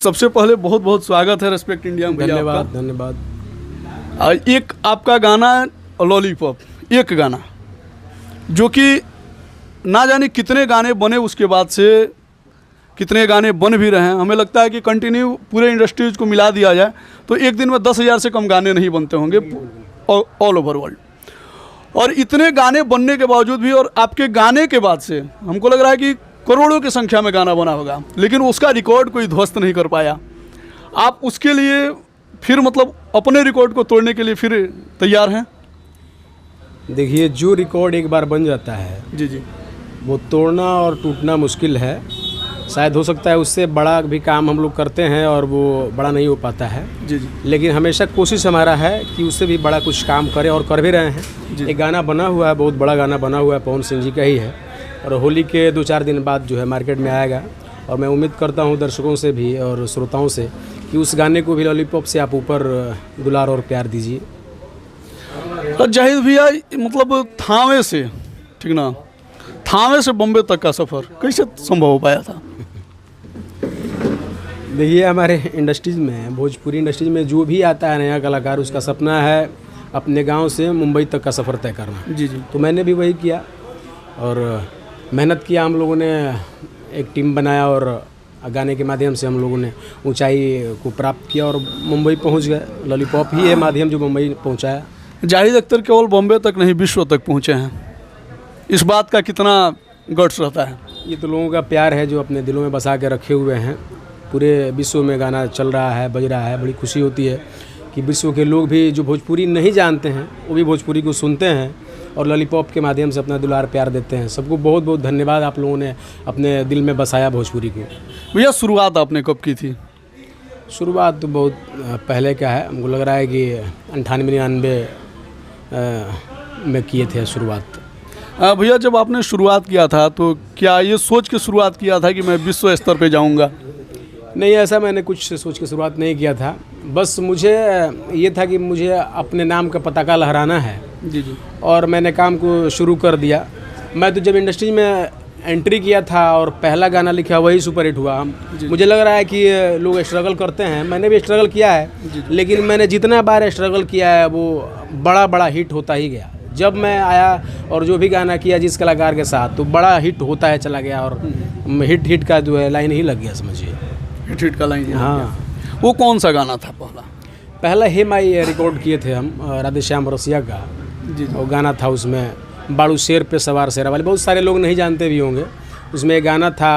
सबसे पहले बहुत बहुत स्वागत है रेस्पेक्ट इंडिया में। धन्यवाद धन्यवाद। एक आपका गाना लॉलीपॉप, एक गाना जो कि ना जाने कितने गाने बने, उसके बाद से कितने गाने बन भी रहे हैं। हमें लगता है कि कंटिन्यू पूरे इंडस्ट्रीज को मिला दिया जाए तो एक दिन में 10,000 से कम गाने नहीं बनते होंगे ऑल ओवर वर्ल्ड। और इतने गाने बनने के बावजूद भी, और आपके गाने के बाद से हमको लग रहा है कि करोड़ों की संख्या में गाना बना होगा, लेकिन उसका रिकॉर्ड कोई ध्वस्त नहीं कर पाया। आप उसके लिए फिर मतलब अपने रिकॉर्ड को तोड़ने के लिए फिर तैयार हैं? देखिए, जो रिकॉर्ड एक बार बन जाता है जी जी, वो तोड़ना और टूटना मुश्किल है। शायद हो सकता है उससे बड़ा भी काम हम लोग करते हैं और वो बड़ा नहीं हो पाता है। जी जी, लेकिन हमेशा कोशिश हमारा है कि उससे भी बड़ा कुछ काम करें और कर भी रहे हैं। एक गाना बना हुआ है, बहुत बड़ा गाना बना हुआ है, पवन सिंह जी का ही है, और होली के 2-4 दिन बाद जो है मार्केट में आएगा। और मैं उम्मीद करता हूँ दर्शकों से भी और श्रोताओं से कि उस गाने को भी लॉलीपॉप से आप ऊपर दुलार और प्यार दीजिए। जाहिद भैया, मतलब थावे से, ठीक ना, थावे से बॉम्बे तक का सफ़र कैसे संभव हो पाया था? देखिए, हमारे इंडस्ट्रीज़ में, भोजपुरी इंडस्ट्रीज़ में जो भी आता है नया कलाकार, उसका सपना है अपने गांव से मुंबई तक का सफ़र तय करना। जी जी, तो मैंने भी वही किया और मेहनत किया। हम लोगों ने एक टीम बनाया और गाने के माध्यम से हम लोगों ने ऊंचाई को प्राप्त किया और मुंबई पहुंच गए। लॉलीपॉप ही है माध्यम जो मुंबई पहुंचाया। जाहिद अख्तर केवल बॉम्बे तक नहीं, विश्व तक पहुँचे हैं। इस बात का कितना गट्स रहता है? ये तो लोगों का प्यार है जो अपने दिलों में बसा के रखे हुए हैं। पूरे विश्व में गाना चल रहा है, बज रहा है। बड़ी खुशी होती है कि विश्व के लोग भी जो भोजपुरी नहीं जानते हैं वो भी भोजपुरी को सुनते हैं और लॉलीपॉप के माध्यम से अपना दुलार प्यार देते हैं। सबको बहुत बहुत धन्यवाद, आप लोगों ने अपने दिल में बसाया भोजपुरी को। भैया, शुरुआत आपने कब की थी? शुरुआत तो बहुत पहले का है। हमको लग रहा है कि 98-99 में किए थे शुरुआत। भैया, जब आपने शुरुआत किया था तो क्या ये सोच के शुरुआत किया था कि मैं विश्व स्तर पे जाऊंगा? नहीं, ऐसा मैंने कुछ सोच के शुरुआत नहीं किया था। बस मुझे ये था कि मुझे अपने नाम का पताका लहराना है। जी जी, और मैंने काम को शुरू कर दिया। मैं तो जब इंडस्ट्री में एंट्री किया था और पहला गाना लिखा वही सुपर हिट हुआ। मुझे लग रहा है कि लोग स्ट्रगल करते हैं, मैंने भी स्ट्रगल किया है, लेकिन मैंने जितना बार स्ट्रगल किया है वो बड़ा बड़ा हिट होता ही गया। जब मैं आया और जो भी गाना किया जिस कलाकार के साथ, तो बड़ा हिट होता है चला गया और हिट का जो है लाइन ही लग गया, समझिए। हिट का लाइन? हाँ। वो कौन सा गाना था पहला? हे माई रिकॉर्ड किए थे हम, राधेश्याम रसिया का। जी, वो गाना था, उसमें बाड़ू शेर पे सवार शेरा वाले, बहुत सारे लोग नहीं जानते भी होंगे। उसमें एक गाना था,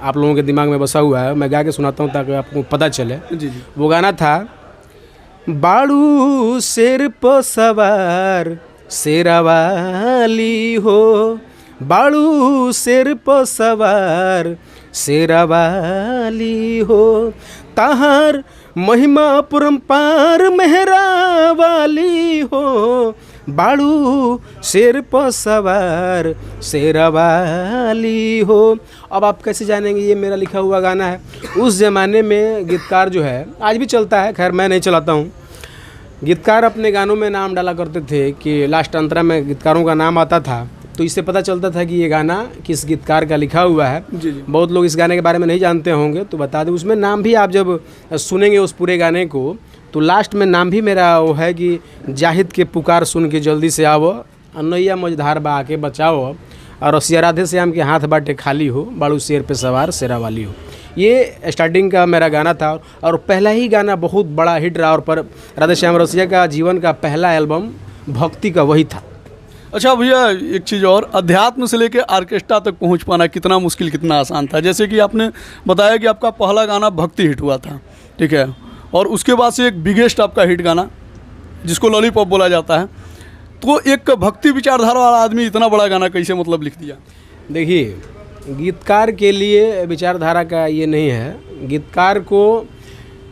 आप लोगों के दिमाग में बसा हुआ है, मैं गा के सुनाता हूँ ताकि आपको पता चले। जी जी, वो गाना था, बाड़ू शेर पे सवार शेरा वाली हो, बाड़ू शेर पे सवार शेरा वाली हो, ताहार महिमा परम्पार मेहरा वाली हो, बाड़ू शेर पर सवार शेरा वाली हो। अब आप कैसे जानेंगे ये मेरा लिखा हुआ गाना है। उस ज़माने में गीतकार जो है, आज भी चलता है, खैर मैं नहीं चलाता हूँ, गीतकार अपने गानों में नाम डाला करते थे कि लास्ट अंतरा में गीतकारों का नाम आता था, तो इससे पता चलता था कि ये गाना किस गीतकार का लिखा हुआ है। जी जी, बहुत लोग इस गाने के बारे में नहीं जानते होंगे, तो बता दें, उसमें नाम भी आप जब सुनेंगे उस पूरे गाने को, तो लास्ट में नाम भी मेरा वो है कि जाहिद के पुकार सुन के जल्दी से आओ, अनैया मझधार बा के बचाओ, और रसिया राधे श्याम के हाथ बाटे खाली हो, बाड़ू शेर पे सवार शेरा वाली हो। ये स्टार्टिंग का मेरा गाना था और पहला ही गाना बहुत बड़ा हिट रहा। और पर राधेश्याम रसिया का जीवन का पहला एल्बम भक्ति का वही था। अच्छा भैया, एक चीज़ और, अध्यात्म से लेकर ऑर्केस्ट्रा तक पहुंच पाना कितना मुश्किल कितना आसान था? जैसे कि आपने बताया कि आपका पहला गाना भक्ति हिट हुआ था, ठीक है, और उसके बाद से एक बिगेस्ट आपका हिट गाना जिसको लॉलीपॉप बोला जाता है, तो एक भक्ति विचारधारा वाला आदमी इतना बड़ा गाना कैसे मतलब लिख दिया? देखिए, गीतकार के लिए विचारधारा का ये नहीं है। गीतकार को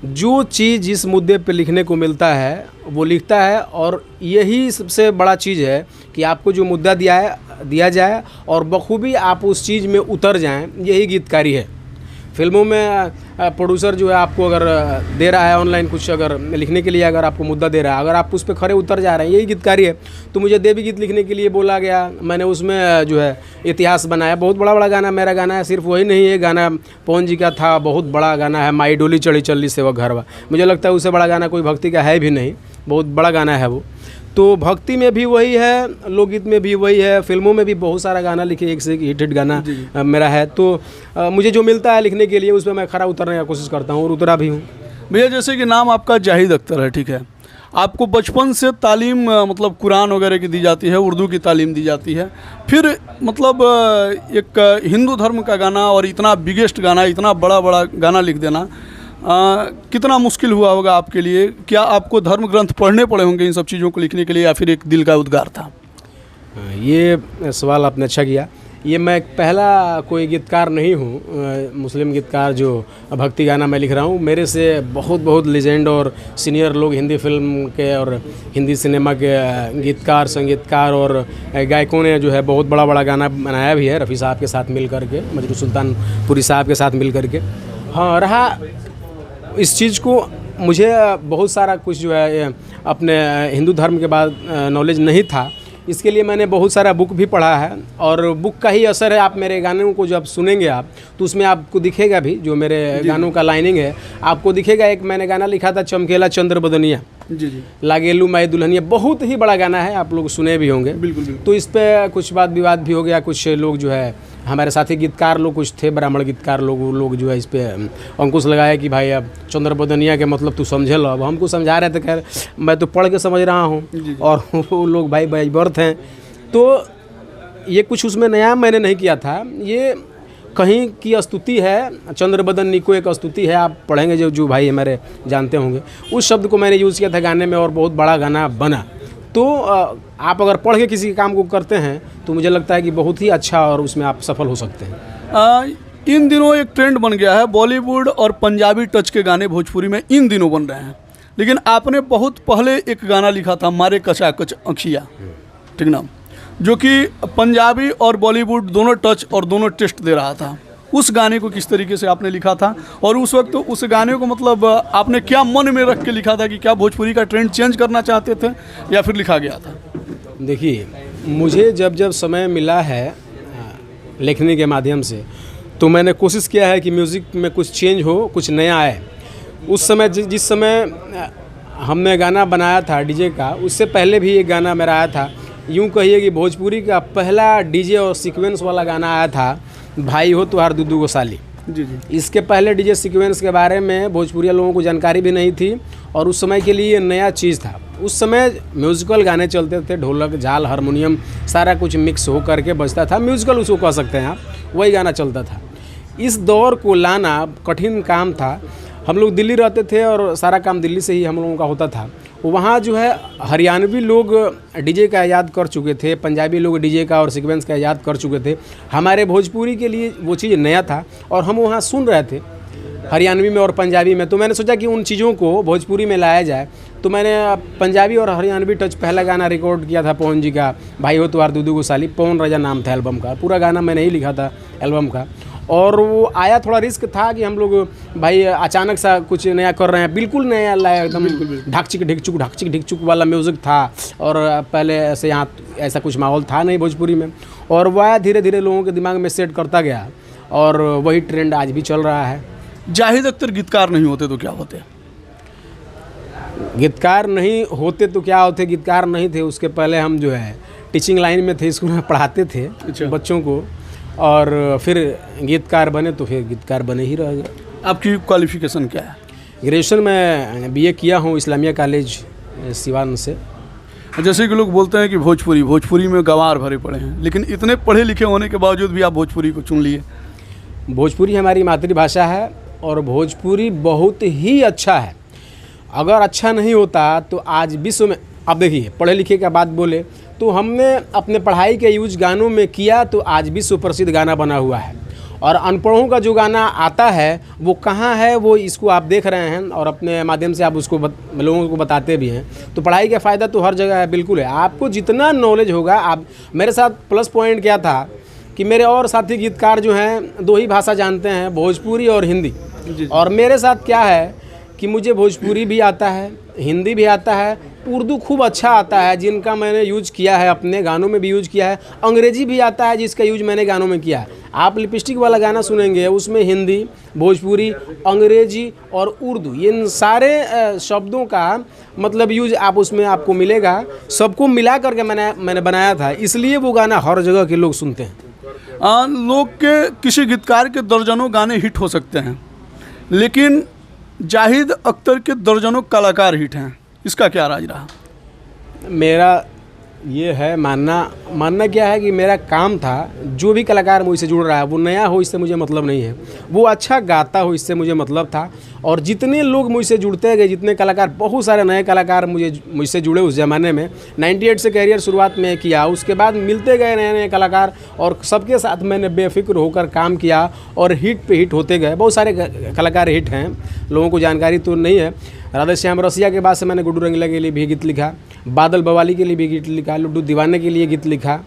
जो चीज़ जिस मुद्दे पे लिखने को मिलता है वो लिखता है, और यही सबसे बड़ा चीज़ है कि आपको जो मुद्दा दिया जाए और बखूबी आप उस चीज़ में उतर जाएं, यही गीतकारी है। फिल्मों में प्रोड्यूसर जो है आपको अगर दे रहा है ऑनलाइन कुछ, अगर लिखने के लिए अगर आपको मुद्दा दे रहा है, अगर आप उस पर खड़े उतर जा रहे हैं, यही गीतकारी है। तो मुझे देवी गीत लिखने के लिए बोला गया, मैंने उसमें जो है इतिहास बनाया। बहुत बड़ा बड़ा गाना मेरा गाना है, सिर्फ वही नहीं है, गाना पवन जी का था, बहुत बड़ा गाना है, माई डोली चढ़ी चल्ली से वो घरवा। मुझे लगता है उससे बड़ा गाना कोई भक्ति का है भी नहीं, बहुत बड़ा गाना है वो। तो भक्ति में भी वही है, लोकगीत में भी वही है, फिल्मों में भी बहुत सारा गाना लिखे, एक से एक हिट गाना मेरा है। तो मुझे जो मिलता है लिखने के लिए उस पर मैं खरा उतरने का कोशिश करता हूँ और उतरा भी हूँ। भैया जैसे कि नाम आपका जाहिद अख्तर है, ठीक है, आपको बचपन से तालीम मतलब कुरान वगैरह की दी जाती है, उर्दू की तालीम दी जाती है, फिर मतलब एक हिंदू धर्म का गाना और इतना बिगेस्ट गाना, इतना बड़ा बड़ा गाना लिख देना कितना मुश्किल हुआ होगा आपके लिए? क्या आपको धर्म ग्रंथ पढ़ने पड़े होंगे इन सब चीज़ों को लिखने के लिए, या फिर एक दिल का उद्गार था? ये सवाल आपने अच्छा किया। ये मैं पहला कोई गीतकार नहीं हूँ, मुस्लिम गीतकार जो भक्ति गाना मैं लिख रहा हूँ। मेरे से बहुत बहुत लेजेंड और सीनियर लोग हिंदी फिल्म के और हिंदी सिनेमा के गीतकार, संगीतकार और गायकों ने जो है बहुत बड़ा बड़ा गाना बनाया भी है, रफ़ी साहब के साथ मिल करके, मजरू सुल्तानपुरी साहब के साथ मिल करके। हाँ, रहा इस चीज़ को मुझे बहुत सारा कुछ जो है अपने हिंदू धर्म के बाद नॉलेज नहीं था, इसके लिए मैंने बहुत सारा बुक भी पढ़ा है और बुक का ही असर है। आप मेरे गानों को जब सुनेंगे आप तो उसमें आपको दिखेगा भी, जो मेरे गानों का लाइनिंग है आपको दिखेगा। एक मैंने गाना लिखा था, चमकेला चंद्र बदनिया जी, लागेलू माई दुल्हनिया, बहुत ही बड़ा गाना है, आप लोग सुने भी होंगे। बिल्कुल। तो इस पर कुछ वाद विवाद भी हो गया, कुछ लोग जो है हमारे साथी गीतकार लोग कुछ थे, ब्राह्मण गीतकार लोग, वो लोग जो है इस पर अंकुश लगाया कि भाई अब चंद्र बदनिया के मतलब तू समझे लो। अब हमको समझा रहे थे, खैर मैं तो पढ़ के समझ रहा हूँ और वो लोग भाई बर्थ हैं। तो ये कुछ उसमें नया मैंने नहीं किया था, ये कहीं की स्तुति है, चंद्र बदन निको एक स्तुति है, आप पढ़ेंगे जो भाई हमारे जानते होंगे, उस शब्द को मैंने यूज़ किया था गाने में और बहुत बड़ा गाना बना। तो आप अगर पढ़ के किसी काम को करते हैं तो मुझे लगता है कि बहुत ही अच्छा और उसमें आप सफल हो सकते हैं। इन दिनों एक ट्रेंड बन गया है, बॉलीवुड और पंजाबी टच के गाने भोजपुरी में इन दिनों बन रहे हैं, लेकिन आपने बहुत पहले एक गाना लिखा था, मारे कचा कच अखिया, ठीक ना, जो कि पंजाबी और बॉलीवुड दोनों टच और दोनों टेस्ट दे रहा था। उस गाने को किस तरीके से आपने लिखा था और उस वक्त उस गाने को मतलब आपने क्या मन में रख के लिखा था कि क्या भोजपुरी का ट्रेंड चेंज करना चाहते थे या फिर लिखा गया था? देखिए, मुझे जब समय मिला है लिखने के माध्यम से तो मैंने कोशिश किया है कि म्यूज़िक में कुछ चेंज हो, कुछ नया आए। उस समय जिस समय हमने गाना बनाया था डीजे का, उससे पहले भी एक गाना मेरा आया था, यूँ कहिए कि भोजपुरी का पहला डीजे और सीक्वेंस वाला गाना आया था, भाई हो तुहार दूदू गो साली। जी। इसके पहले डीजे सीक्वेंस के बारे में भोजपुरी लोगों को जानकारी भी नहीं थी और उस समय के लिए ये नया चीज़ था। उस समय म्यूज़िकल गाने चलते थे, ढोलक, झाल, हारमोनियम सारा कुछ मिक्स हो करके बजता था, म्यूज़िकल उसको कह सकते हैं आप, वही गाना चलता था। इस दौर को लाना कठिन काम था। हम लोग दिल्ली रहते थे और सारा काम दिल्ली से ही हम लोगों का होता था। वहाँ जो है हरियाणवी लोग डीजे का इजाद कर चुके थे, पंजाबी लोग डीजे का और सीक्वेंस का इजाद कर चुके थे। हमारे भोजपुरी के लिए वो चीज़ नया था और हम वहाँ सुन रहे थे हरियाणवी में और पंजाबी में। तो मैंने सोचा कि उन चीज़ों को भोजपुरी में लाया जाए। तो मैंने पंजाबी और हरियाणवी टच पहला गाना रिकॉर्ड किया था पवन जी का, भाई हो तुहार दूदू गो साली। पवन राजा नाम था एल्बम का, पूरा गाना मैंने ही लिखा था एल्बम का। और वो आया, थोड़ा रिस्क था कि हम लोग भाई अचानक सा कुछ नया कर रहे हैं, बिल्कुल नया लाया, एकदम ढाकचिक ढिकचुक वाला म्यूज़िक था। और पहले ऐसे यहाँ ऐसा कुछ माहौल था नहीं भोजपुरी में, और वह धीरे धीरे लोगों के दिमाग में सेट करता गया और वही ट्रेंड आज भी चल रहा है। जाहिद अख्तर गीतकार नहीं होते तो क्या होते? गीतकार नहीं होते तो क्या होते, गीतकार नहीं थे उसके पहले हम जो है टीचिंग लाइन में थे, स्कूल में पढ़ाते थे बच्चों को, और फिर गीतकार बने तो फिर गीतकार बने ही रह गए। आपकी क्वालिफिकेशन क्या है? ग्रेजुएशन में बीए किया हूँ इस्लामिया कॉलेज सिवान से। जैसे कि लोग बोलते हैं कि भोजपुरी में गंवार भरे पड़े हैं, लेकिन इतने पढ़े लिखे होने के बावजूद भी आप भोजपुरी को चुन लिए। भोजपुरी हमारी मातृभाषा है और भोजपुरी बहुत ही अच्छा है। अगर अच्छा नहीं होता तो आज विश्व में, आप देखिए पढ़े लिखे का बात बोले तो हमने अपने पढ़ाई के यूज गानों में किया तो आज विश्व प्रसिद्ध गाना बना हुआ है। और अनपढ़ों का जो गाना आता है वो कहाँ है, वो इसको आप देख रहे हैं और अपने माध्यम से आप उसको लोगों को बताते भी हैं। तो पढ़ाई का फ़ायदा तो हर जगह है, बिल्कुल है। आपको जितना नॉलेज होगा, आप मेरे साथ प्लस पॉइंट क्या था कि मेरे और साथी गीतकार जो हैं 2 ही भाषा जानते हैं, भोजपुरी और हिंदी। जी। और मेरे साथ क्या है कि मुझे भोजपुरी भी आता है, हिंदी भी आता है, उर्दू खूब अच्छा आता है जिनका मैंने यूज किया है, अपने गानों में भी यूज किया है, अंग्रेजी भी आता है जिसका यूज मैंने गानों में किया है। आप लिपस्टिक वाला गाना सुनेंगे उसमें हिंदी, भोजपुरी, अंग्रेजी और उर्दू इन सारे शब्दों का मतलब यूज आप उसमें आपको मिलेगा। सबको मिला करके मैंने बनाया था, इसलिए वो गाना हर जगह के लोग सुनते हैं। लोग के किसी गीतकार के दर्जनों गाने हिट हो सकते हैं, लेकिन जाहिद अख्तर के दर्जनों कलाकार हिट हैं, इसका क्या राज रहा? मेरा ये है मानना क्या है कि मेरा काम था, जो भी कलाकार मुझसे जुड़ रहा है वो नया हो इससे मुझे मतलब नहीं है, वो अच्छा गाता हो इससे मुझे मतलब था। और जितने लोग मुझसे जुड़ते गए, जितने कलाकार, बहुत सारे नए कलाकार मुझसे जुड़े उस ज़माने में। 98 से करियर शुरुआत में किया, उसके बाद मिलते गए नए नए कलाकार और सबके साथ मैंने बेफिक्र होकर काम किया और हिट पे हिट होते गए। बहुत सारे कलाकार हिट हैं, लोगों को जानकारी तो नहीं है। राधे श्याम रसिया के बाद से मैंने गुड्डू रंगीला के लिए भी गीत लिखा, बादल बवाली के लिए भी गीत लिखा, लड्डू दीवाने के लिए गीत लिखा।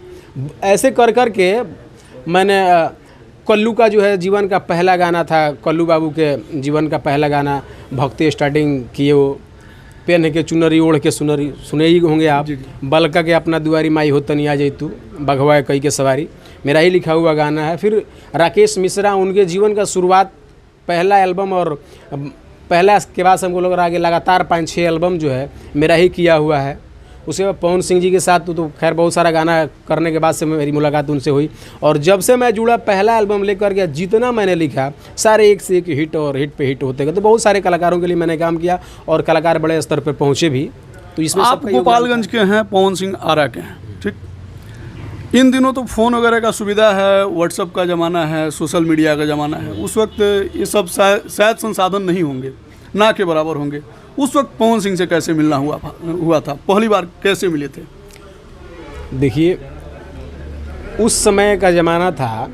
ऐसे कर के मैंने कल्लू का जो है जीवन का पहला गाना था, कल्लू बाबू के जीवन का पहला गाना, भक्ति स्टार्टिंग किए वो, पेन के चुनरी ओढ़ के सुने ही होंगे आप। बलका के अपना दुआरी माई हो तनी आ जैतू, बघवा कई के सवारी, मेरा ही लिखा हुआ गाना है। फिर राकेश मिश्रा, उनके जीवन का शुरुआत, पहला एल्बम और पहला के बाद से हमको लग रहा है कि लगातार 5-6 एल्बम जो है मेरा ही किया हुआ है। उसके बाद पवन सिंह जी के साथ तो खैर बहुत सारा गाना करने के बाद से मेरी मुलाकात उनसे हुई। और जब से मैं जुड़ा, पहला एल्बम लेकर के जितना मैंने लिखा सारे एक से एक हिट और हिट पे हिट होते गए। तो बहुत सारे कलाकारों के लिए मैंने काम किया और कलाकार बड़े स्तर पर पहुँचे भी। तो इसमें आप गोपालगंज के हैं, पवन सिंह आरा के हैं, ठीक। इन दिनों तो फ़ोन वगैरह का सुविधा है, व्हाट्सअप का ज़माना है, सोशल मीडिया का ज़माना है। उस वक्त ये सब शायद संसाधन नहीं होंगे, ना के बराबर होंगे। उस वक्त पवन सिंह से कैसे मिलना हुआ था? पहली बार कैसे मिले थे? देखिए, उस समय का ज़माना था,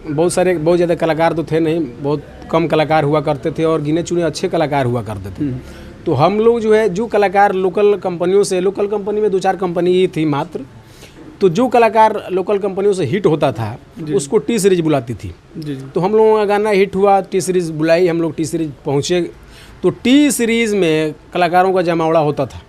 बहुत ज़्यादा कलाकार तो थे नहीं, बहुत कम कलाकार हुआ करते थे और गिने चुने अच्छे कलाकार हुआ करते थे। तो हम लोग जो है, जो कलाकार लोकल कंपनियों से, लोकल कंपनी में 2-4 कंपनी ही थी मात्र, तो जो कलाकार लोकल कंपनियों से हिट होता था उसको टी सीरीज बुलाती थी। तो हम लोगों का गाना हिट हुआ, टी सीरीज बुलाई, हम लोग टी सीरीज पहुँचे। तो टी सीरीज़ में कलाकारों का जमावड़ा होता था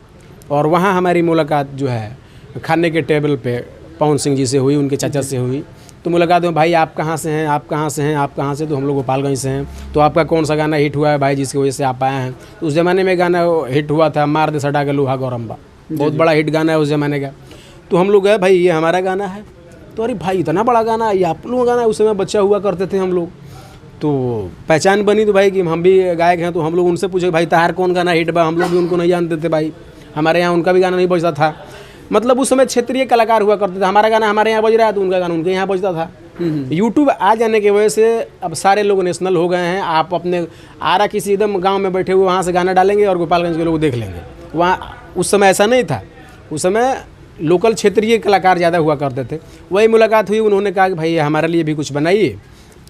और वहाँ हमारी मुलाकात जो है खाने के टेबल पे पवन सिंह जी से हुई, उनके चाचा से हुई। तो मुलाकात में, भाई आप कहाँ से हैं, आप कहाँ से हैं, आप कहाँ से? तो हम लोग गोपालगंज से हैं। तो आपका कौन सा गाना हिट हुआ है भाई जिसकी वजह से आप आए हैं? तो उस ज़माने में गाना हिट हुआ था, मार दे सटा के लोहा गौरम्बा, बहुत बड़ा हिट गाना है उस ज़माने का। तो हम लोग गए, भाई ये हमारा गाना है। तो अरे भाई इतना बड़ा गाना है, ये आप लोगों का गाना है। उस समय बच्चा हुआ करते थे हम लोग, तो पहचान बनी तो भाई कि हम भी गायक हैं। तो हम लोग उनसे पूछे, भाई तार कौन गाना हिट बा? हम लोग भी उनको नहीं जानते थे भाई, हमारे यहाँ उनका भी गाना नहीं बजता था। मतलब उस समय क्षेत्रीय कलाकार हुआ करते थे, हमारा गाना हमारे यहाँ बज रहा है तो उनका गाना उनके यहाँ बजता था। यूट्यूब आ जाने की वजह से अब सारे लोग नेशनल हो गए हैं। आप अपने आरा किसी एकदम गाँव में बैठे हुए वहाँ से गाना डालेंगे और गोपालगंज के लोग देख लेंगे। वहाँ उस समय ऐसा नहीं था, उस समय लोकल क्षेत्रीय कलाकार ज़्यादा हुआ करते थे। वही मुलाकात हुई, उन्होंने कहा कि भाई हमारे लिए भी कुछ बनाइए।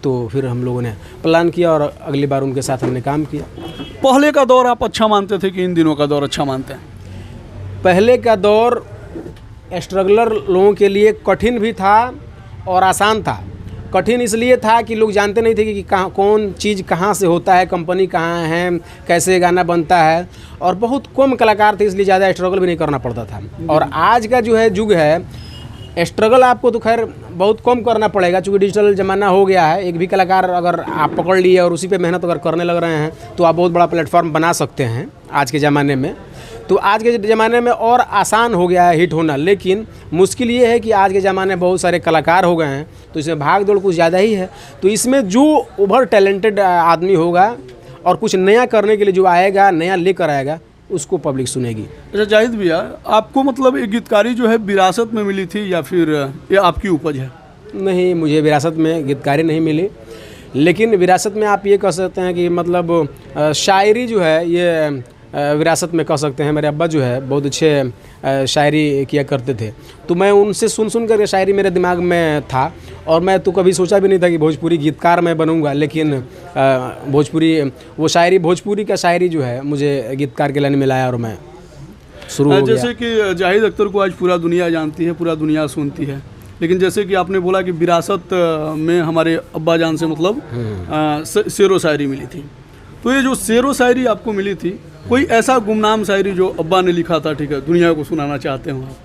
तो फिर हम लोगों ने प्लान किया और अगली बार उनके साथ हमने काम किया। पहले का दौर आप अच्छा मानते थे कि इन दिनों का दौर अच्छा मानते हैं? पहले का दौर स्ट्रगलर लोगों के लिए कठिन भी था और आसान था। कठिन इसलिए था कि लोग जानते नहीं थे कि कहाँ कौन चीज़ कहाँ से होता है, कंपनी कहाँ है, कैसे गाना बनता है, और बहुत कम कलाकार थे इसलिए ज़्यादा स्ट्रगल भी नहीं करना पड़ता था। और आज का जो है युग है, स्ट्रगल आपको तो खैर बहुत कम करना पड़ेगा क्योंकि डिजिटल ज़माना हो गया है। एक भी कलाकार अगर आप पकड़ लिए और उसी पे मेहनत अगर करने लग रहे हैं तो आप बहुत बड़ा प्लेटफॉर्म बना सकते हैं आज के ज़माने में। तो आज के ज़माने में और आसान हो गया है हिट होना, लेकिन मुश्किल ये है कि आज के ज़माने में बहुत सारे कलाकार हो गए हैं तो इसमें भाग दौड़ कुछ ज़्यादा ही है। तो इसमें जो ओवर टैलेंटेड आदमी होगा और कुछ नया करने के लिए जो आएगा, नया लेकर आएगा, उसको पब्लिक सुनेगी। अच्छा जाहिद भैया, आपको मतलब ये गीतकारी जो है विरासत में मिली थी या फिर ये आपकी उपज है? नहीं, मुझे विरासत में गीतकारी नहीं मिली, लेकिन विरासत में आप ये कह सकते हैं कि मतलब शायरी जो है ये विरासत में कह सकते हैं। मेरे अब्बा जो है बहुत अच्छे शायरी किया करते थे, तो मैं उनसे सुन कर शायरी मेरे दिमाग में था और मैं तो कभी सोचा भी नहीं था कि भोजपुरी गीतकार मैं बनूंगा। लेकिन भोजपुरी वो शायरी, भोजपुरी का शायरी जो है मुझे गीतकार के लाइन में लाया और मैं शुरू हो गया। जैसे कि जाहिद अख्तर को आज पूरा दुनिया जानती है, पूरा दुनिया सुनती है, लेकिन जैसे कि आपने बोला कि विरासत में हमारे अब्बा जान से मतलब शेरो शायरी मिली थी, तो ये जो शेरो शायरी आपको मिली थी, कोई ऐसा गुमनाम शायरी जो अब्बा ने लिखा था, ठीक है, दुनिया को सुनाना चाहते हो आप?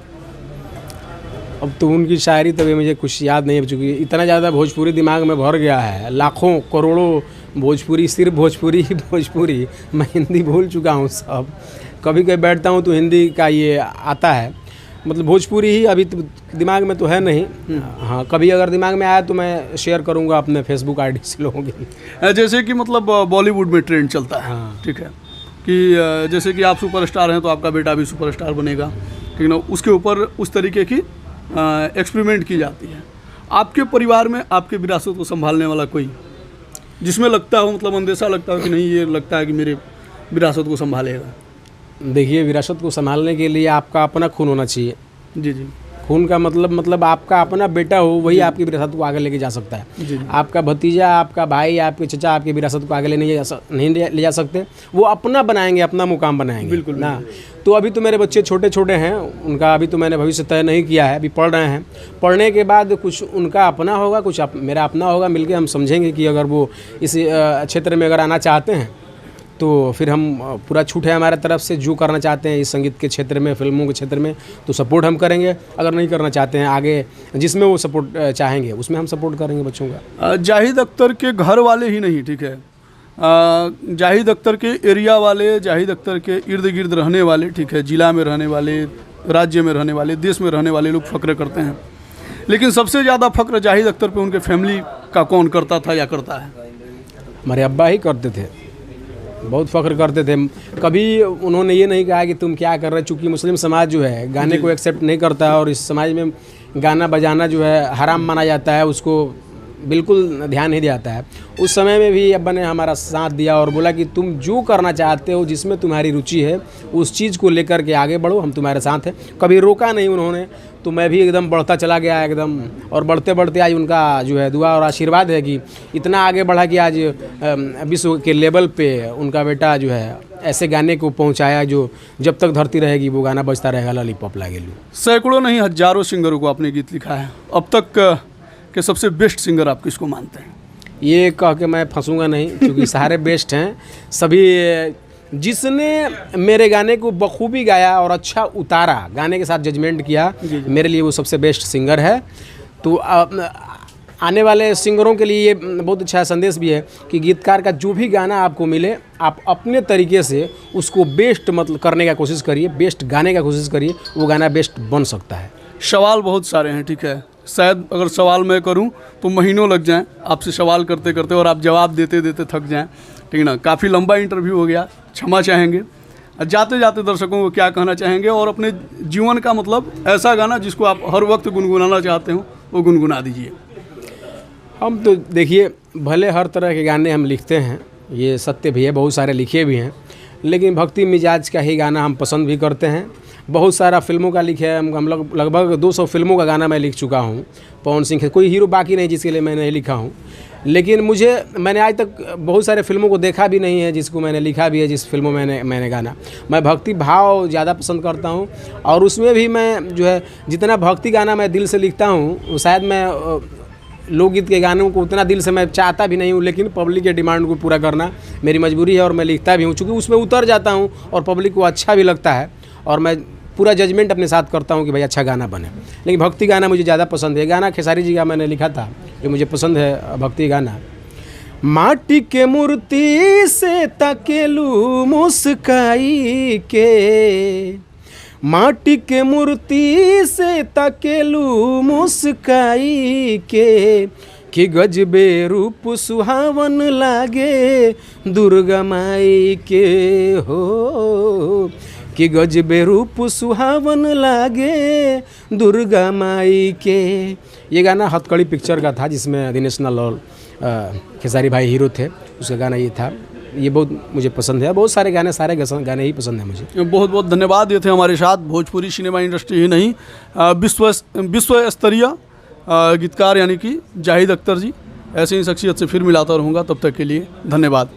अब तो उनकी शायरी तभी मुझे कुछ याद नहीं है, चूँकि इतना ज़्यादा भोजपुरी दिमाग में भर गया है, लाखों करोड़ों भोजपुरी, सिर्फ भोजपुरी ही भोजपुरी, मैं हिंदी भूल चुका हूँ सब। कभी कभी बैठता हूँ तो हिंदी का ये आता है, मतलब भोजपुरी ही अभी तो दिमाग में तो है नहीं। हाँ, कभी अगर दिमाग में आया तो मैं शेयर करूँगा अपने फेसबुक आईडी से लोगों की। जैसे कि मतलब बॉलीवुड में ट्रेंड चलता है, हाँ। ठीक है, कि जैसे कि आप सुपरस्टार हैं तो आपका बेटा भी सुपरस्टार बनेगा, ठीक है ना, उसके ऊपर उस तरीके की एक्सपेरिमेंट की जाती है। आपके परिवार में आपके विरासत को संभालने वाला कोई जिसमें लगता हो, मतलब अंदेशा लगता हो कि नहीं, ये लगता है कि मेरे विरासत को संभालेगा? देखिए, विरासत को संभालने के लिए आपका अपना खून होना चाहिए। जी जी। खून का मतलब आपका अपना बेटा हो, वही आपकी विरासत को आगे लेके जा सकता है। जी। आपका भतीजा, आपका भाई, आपके चचा आपकी विरासत को आगे नहीं ले जा सकते। वो अपना बनाएंगे, अपना मुकाम बनाएंगे। बिल्कुल ना। तो अभी तो मेरे बच्चे छोटे छोटे हैं, उनका अभी तो मैंने भविष्य तय नहीं किया है, अभी पढ़ रहे हैं। पढ़ने के बाद कुछ उनका अपना होगा, कुछ मेरा अपना होगा, मिलके हम समझेंगे कि अगर वो इस क्षेत्र में अगर आना चाहते हैं तो फिर हम पूरा छूट है हमारे तरफ से, जो करना चाहते हैं इस संगीत के क्षेत्र में, फिल्मों के क्षेत्र में, तो सपोर्ट हम करेंगे। अगर नहीं करना चाहते हैं आगे जिसमें वो सपोर्ट चाहेंगे उसमें हम सपोर्ट करेंगे बच्चों का। जाहिद अख्तर के घर वाले ही नहीं, ठीक है, जाहिद अख्तर के एरिया वाले, जाहिद अख्तर के इर्द गिर्द रहने वाले, ठीक है, ज़िला में रहने वाले, राज्य में रहने वाले, देश में रहने वाले लोग फ़ख्र करते हैं, लेकिन सबसे ज़्यादा फ़ख्र जाहिद अख्तर पे उनके फैमिली का कौन करता था या करता है? हमारे अब्बा ही करते थे, बहुत फ़ख्र करते थे। कभी उन्होंने ये नहीं कहा कि तुम क्या कर रहे हो, चूँकि मुस्लिम समाज जो है गाने को एक्सेप्ट नहीं करता है और इस समाज में गाना बजाना जो है हराम माना जाता है, उसको बिल्कुल ध्यान नहीं दिया जाता है। उस समय में भी अब्बा ने हमारा साथ दिया और बोला कि तुम जो करना चाहते हो, जिसमें तुम्हारी रुचि है, उस चीज़ को लेकर के आगे बढ़ो, हम तुम्हारे साथ हैं। कभी रोका नहीं उन्होंने, तो मैं भी एकदम बढ़ता चला गया एकदम, और बढ़ते बढ़ते आज उनका जो है दुआ और आशीर्वाद है कि इतना आगे बढ़ा कि आज विश्व के लेवल पे उनका बेटा जो है ऐसे गाने को पहुंचाया जो जब तक धरती रहेगी वो गाना बजता रहेगा, लॉलीपॉप लागेलू। सैकड़ों नहीं हजारों सिंगरों को आपने गीत लिखा है, अब तक के सबसे बेस्ट सिंगर आप किसको मानते हैं? ये कह के मैं फंसूंगा नहीं, क्योंकि सारे बेस्ट हैं सभी। जिसने मेरे गाने को बखूबी गाया और अच्छा उतारा, गाने के साथ जजमेंट किया, मेरे लिए वो सबसे बेस्ट सिंगर है। तो आने वाले सिंगरों के लिए ये बहुत अच्छा संदेश भी है कि गीतकार का जो भी गाना आपको मिले, आप अपने तरीके से उसको बेस्ट मतलब करने का कोशिश करिए, बेस्ट गाने का कोशिश करिए, वो गाना बेस्ट बन सकता है। सवाल बहुत सारे हैं, ठीक है, शायद अगर सवाल मैं करूं तो महीनों लग जाएं आपसे सवाल करते करते, और आप जवाब देते देते थक जाएं, ठीक है ना। काफ़ी लंबा इंटरव्यू हो गया, क्षमा चाहेंगे। जाते जाते दर्शकों को क्या कहना चाहेंगे, और अपने जीवन का मतलब ऐसा गाना जिसको आप हर वक्त गुनगुनाना चाहते हो वो गुनगुना दीजिए। हम तो देखिए, भले हर तरह के गाने हम लिखते हैं, ये सत्य भी है, बहुत सारे लिखे भी हैं, लेकिन भक्ति मिजाज का ही गाना हम पसंद भी करते हैं। बहुत सारा फिल्मों का लिखे है, हम लगभग 200 फिल्मों का गाना मैं लिख चुका हूँ। पवन सिंह है, कोई हीरो बाकी नहीं जिसके लिए मैं नहीं लिखा हूँ। लेकिन मैंने आज तक बहुत सारे फिल्मों को देखा भी नहीं है जिसको मैंने लिखा भी है, जिस फिल्मों में मैंने गाना। मैं भक्ति भाव ज़्यादा पसंद करता हूँ, और उसमें भी मैं जो है जितना भक्ति गाना मैं दिल से लिखता हूँ, शायद मैं लोकगीत के गानों को उतना दिल से मैं चाहता भी नहीं हूँ, लेकिन पब्लिक के डिमांड को पूरा करना मेरी मजबूरी है और मैं लिखता भी हूँ, चूँकि उसमें उतर जाता हूँ और पब्लिक को अच्छा भी लगता है, और मैं पूरा जजमेंट अपने साथ करता हूँ कि भाई अच्छा गाना बने। लेकिन भक्ति गाना मुझे ज़्यादा पसंद है। गाना खेसारी जी का मैंने लिखा था जो मुझे पसंद है, भक्ति गाना। माटी के मूर्ति से तकेलू मुस्काई के, माटी के मूर्ति से तकेलू मुस्काई के, कि गजबे रूप सुहावन लागे दुर्गा माई के हो, कि गजबे रूप सुहावन लागे दुर्गा माई के। ये गाना हथकड़ी पिक्चर का था जिसमें दिनेश नल्लौल खेसारी भाई हीरो थे, उसका गाना ये था। ये बहुत मुझे पसंद है। बहुत सारे गाने, सारे गाने ही पसंद है मुझे। बहुत बहुत धन्यवाद। ये थे हमारे साथ भोजपुरी सिनेमा इंडस्ट्री ही नहीं विश्व स्तरीय गीतकार यानी कि जाहिद अख्तर जी। ऐसे ही शख्सियत से फिर मिलाता रहूँगा, तब तक के लिए धन्यवाद।